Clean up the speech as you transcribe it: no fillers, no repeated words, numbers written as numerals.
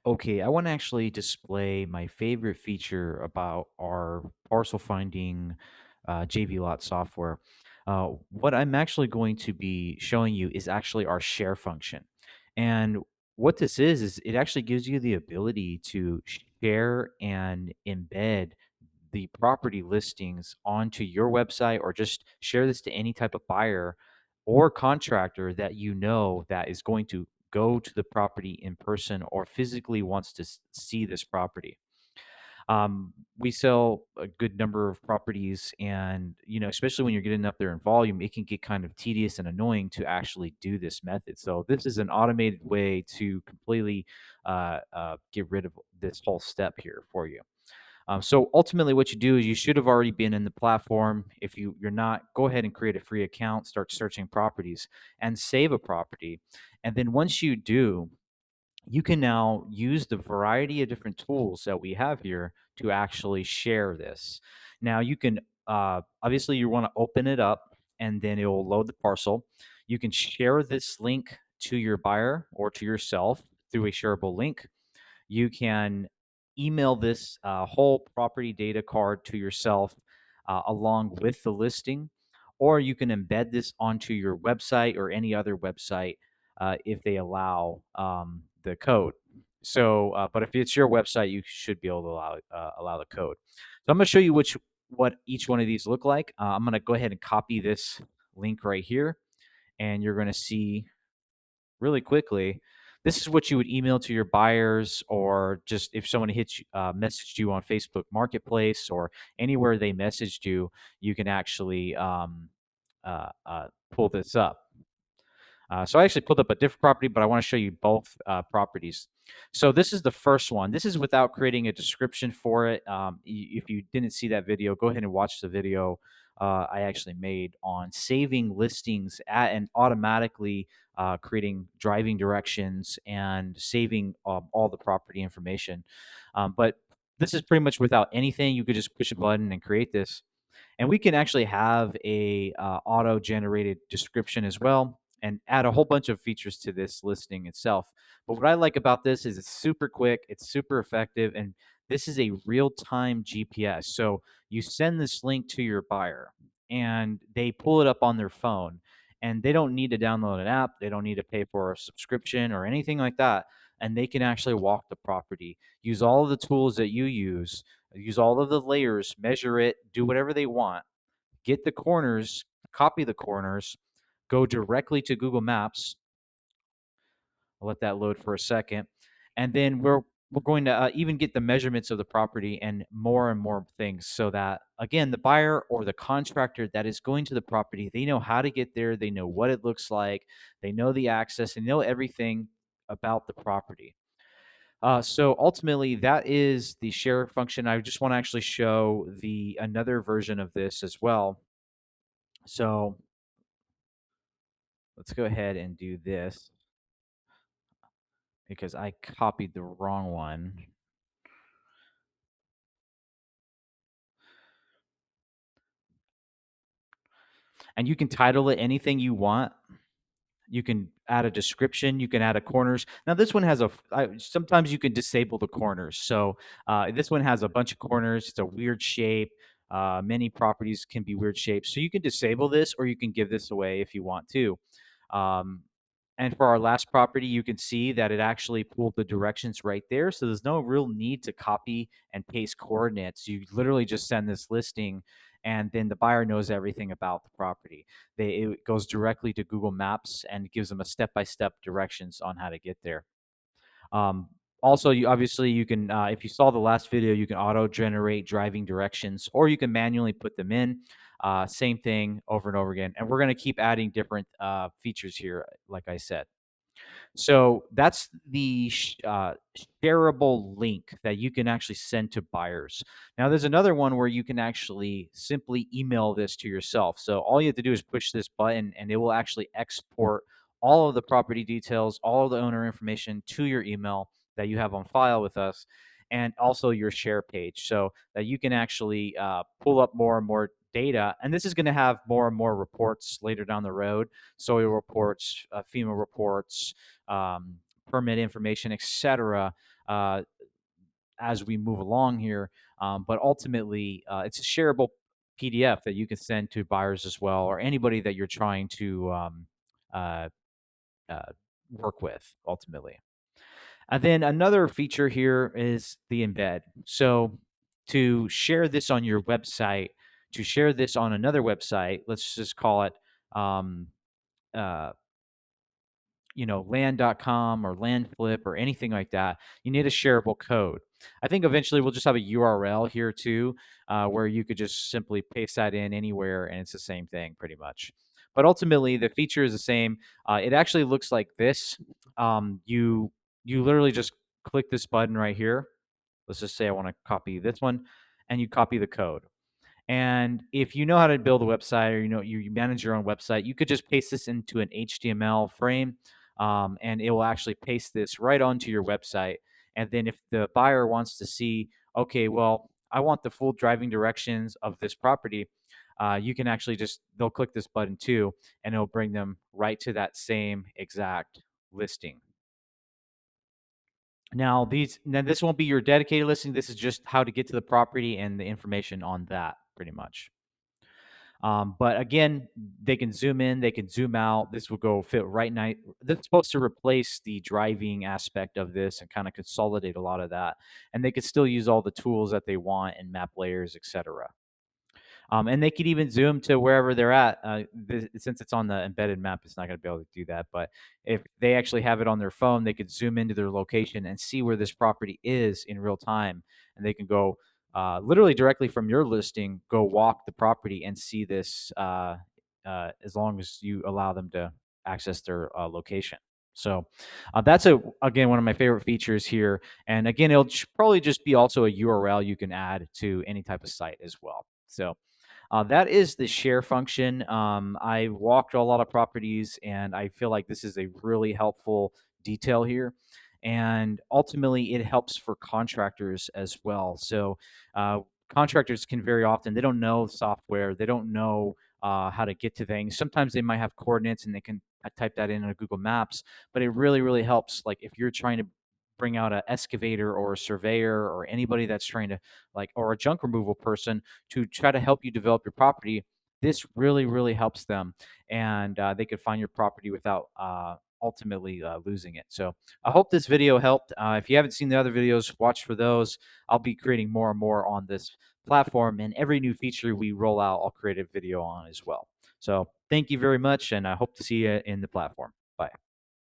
Okay, I want to actually display my favorite feature about our parcel finding JV lot software. What I'm actually going to be showing you is actually our share function. And what this is it actually gives you the ability to share and embed the property listings onto your website or just share this to any type of buyer or contractor that you know that is going to go to the property in person or physically wants to see this property. We sell a good number of properties, and especially when you're getting up there in volume, it can get kind of tedious and annoying to actually do this method. So this is an automated way to completely get rid of this whole step here for you. So ultimately, what you do is you should have already been in the platform. If you're not, go ahead and create a free account, start searching properties, and save a property. And then once you do, you can now use the variety of different tools that we have here to actually share this. Now you can obviously you want to open it up, and then it will load the parcel. You can share this link to your buyer or to yourself through a shareable link. You can email this whole property data card to yourself along with the listing, or you can embed this onto your website or any other website if they allow the code. So, but if it's your website, you should be able to allow the code. So I'm going to show you what each one of these look like. I'm going to go ahead and copy this link right here, and you're going to see really quickly. This is what you would email to your buyers, or just if someone messaged you on Facebook Marketplace or anywhere they messaged you, you can actually pull this up. So I actually pulled up a different property, but I want to show you both properties. So this is the first one. This is without creating a description for it. If you didn't see that video, go ahead and watch the video I actually made on saving listings and automatically creating driving directions and saving all the property information. But this is pretty much without anything. You could just push a button and create this, and we can actually have a auto generated description as well and add a whole bunch of features to this listing itself. But what I like about this is it's super quick, it's super effective, and this is a real-time GPS. So you send this link to your buyer and they pull it up on their phone, and they don't need to download an app, they don't need to pay for a subscription or anything like that, and they can actually walk the property, use all of the tools that you use all of the layers, measure it, do whatever they want, get the corners, copy the corners, go directly to Google Maps. I'll let that load for a second. And then we're going to even get the measurements of the property and more things, so that again the buyer or the contractor that is going to the property, they know how to get there, they know what it looks like, they know the access, they know everything about the property. So ultimately, that is the share function. I just want to actually show the another version of this as well. So let's go ahead and do this because I copied the wrong one. And you can title it anything you want. You can add a description. You can add a corners. Now this one has sometimes you can disable the corners. So this one has a bunch of corners. It's a weird shape. Many properties can be weird shapes. So you can disable this, or you can give this away if you want to. Um, and for our last property, you can see that it actually pulled the directions right there. So there's no real need to copy and paste coordinates. You literally just send this listing, and then the buyer knows everything about the property. It goes directly to Google Maps and gives them a step-by-step directions on how to get there. Also, you can, if you saw the last video, you can auto generate driving directions, or you can manually put them in. Same thing over and over again. And we're going to keep adding different features here, like I said. So that's the shareable link that you can actually send to buyers. Now, there's another one where you can actually simply email this to yourself. So all you have to do is push this button, and it will actually export all of the property details, all of the owner information to your email that you have on file with us, and also your share page, so that you can actually pull up more and more data. And this is going to have more and more reports later down the road: soil reports, FEMA reports, permit information, etc. Uh, as we move along here. But ultimately, it's a shareable PDF that you can send to buyers as well, or anybody that you're trying to uh, uh, work with ultimately. And then another feature here is the embed. So to share this on your website, to share this on another website, let's just call it um, uh, land.com or landflip or anything like that, you need a shareable code. I think eventually we'll just have a URL here too, where you could just simply paste that in anywhere and it's the same thing pretty much. But ultimately, the feature is the same. It actually looks like this. You literally just click this button right here. Let's just say I want to copy this one, and you copy the code. And if you know how to build a website, or you manage your own website, you could just paste this into an HTML frame, and it will actually paste this right onto your website. And then if the buyer wants to see, okay, well, I want the full driving directions of this property, you can actually they'll click this button too, and it'll bring them right to that same exact listing. Now this won't be your dedicated listing. This is just how to get to the property and the information on that, pretty much. But again, they can zoom in, they can zoom out. This will go fit right night. This is supposed to replace the driving aspect of this and kind of consolidate a lot of that. And they could still use all the tools that they want and map layers, etc. And they could even zoom to wherever they're at. Since it's on the embedded map, it's not going to be able to do that. But if they actually have it on their phone, they could zoom into their location and see where this property is in real time. And they can go literally directly from your listing, go walk the property and see this as long as you allow them to access their location. So that's again one of my favorite features here. And again, it'll probably just be also a URL you can add to any type of site as well. So that is the share function. I walked a lot of properties, and I feel like this is a really helpful detail here. And ultimately, it helps for contractors as well. So contractors can very often, they don't know software, they don't know how to get to things. Sometimes they might have coordinates and they can type that in Google Maps, but it really, really helps. Like if you're trying to bring out an excavator or a surveyor or anybody that's trying to or a junk removal person to try to help you develop your property, this really, really helps them, and they could find your property without ultimately losing it. So I hope this video helped. If you haven't seen the other videos, watch for those. I'll be creating more and more on this platform, and every new feature we roll out, I'll create a video on as well. So thank you very much, and I hope to see you in the platform.